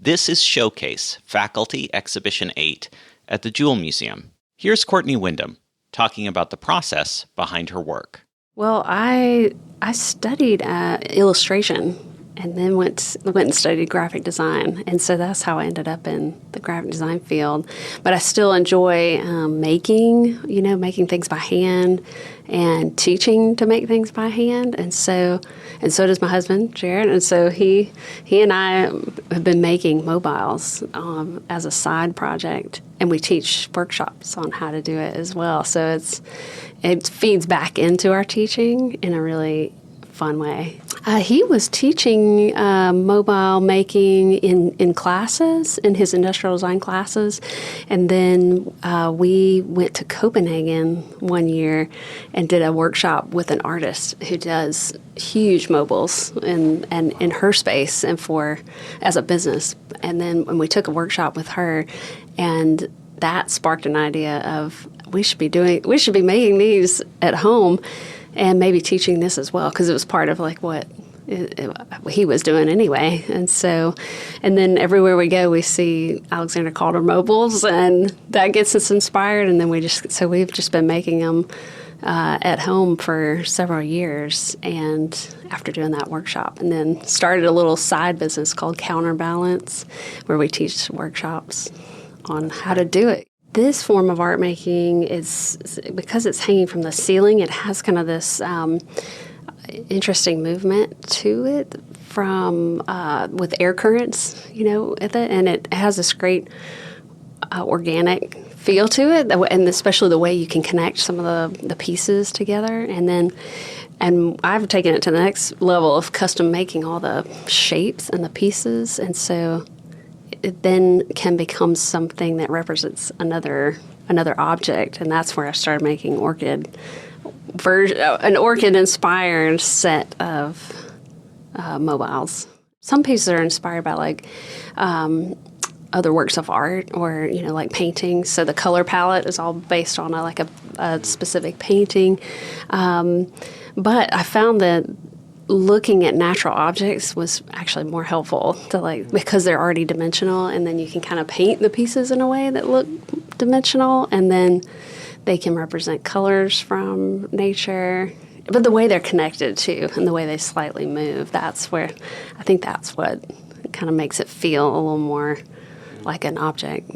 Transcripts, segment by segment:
This is Showcase, Faculty Exhibition 8 at the Jule Museum. Here's Courtney Windham talking about the process behind her work. Well, I studied illustration and then went and studied graphic design. And so that's how I ended up in the graphic design field. But I still enjoy making things by hand and teaching to make things by hand. And so does my husband, Jared. And so he and I have been making mobiles as a side project. And we teach workshops on how to do it as well. So it feeds back into our teaching in a really fun way. He was teaching mobile making in classes, in his industrial design classes. And then we went to Copenhagen one year and did a workshop with an artist who does huge mobiles in her space and as a business. And then when we took a workshop with her, and that sparked an idea of we should be making these at home and maybe teaching this as well, because it was part of like what he was doing anyway. And then everywhere we go, we see Alexander Calder mobiles, and that gets us inspired. And then we've just been making them at home for several years, and after doing that workshop, and then started a little side business called Counterbalance, where we teach workshops on how to do it. This form of art making is, because it's hanging from the ceiling, it has kind of this interesting movement to it with air currents, with it, and it has this great organic feel to it, and especially the way you can connect some of the pieces together. And I've taken it to the next level of custom making all the shapes and the pieces, and so it then can become something that represents another object, and that's where I started making an orchid-inspired set of mobiles. Some pieces are inspired by other works of art, or like paintings. So the color palette is all based on a specific painting. But I found that looking at natural objects was actually more helpful because they're already dimensional, and then you can kind of paint the pieces in a way that look dimensional, and then they can represent colors from nature. But the way they're connected too, and the way they slightly move, that's what kind of makes it feel a little more like an object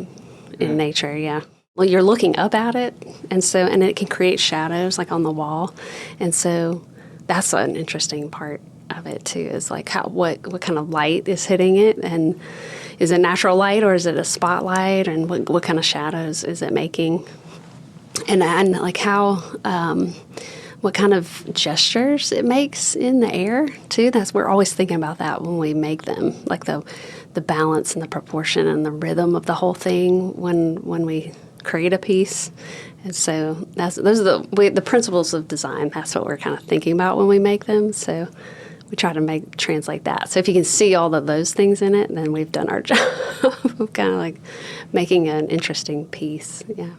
in nature, yeah. Well, you're looking up at it, and it can create shadows like on the wall, and so that's an interesting part of it too, is like what kind of light is hitting it, and is it natural light or is it a spotlight, and what kind of shadows is it making, and like how what kind of gestures it makes in the air too. We're always thinking about that when we make them, like the balance and the proportion and the rhythm of the whole thing when we create a piece. And so those are the principles of design. That's what we're kind of thinking about when we make them. So we try to translate that. So if you can see all of those things in it, then we've done our job of kind of like making an interesting piece. Yeah.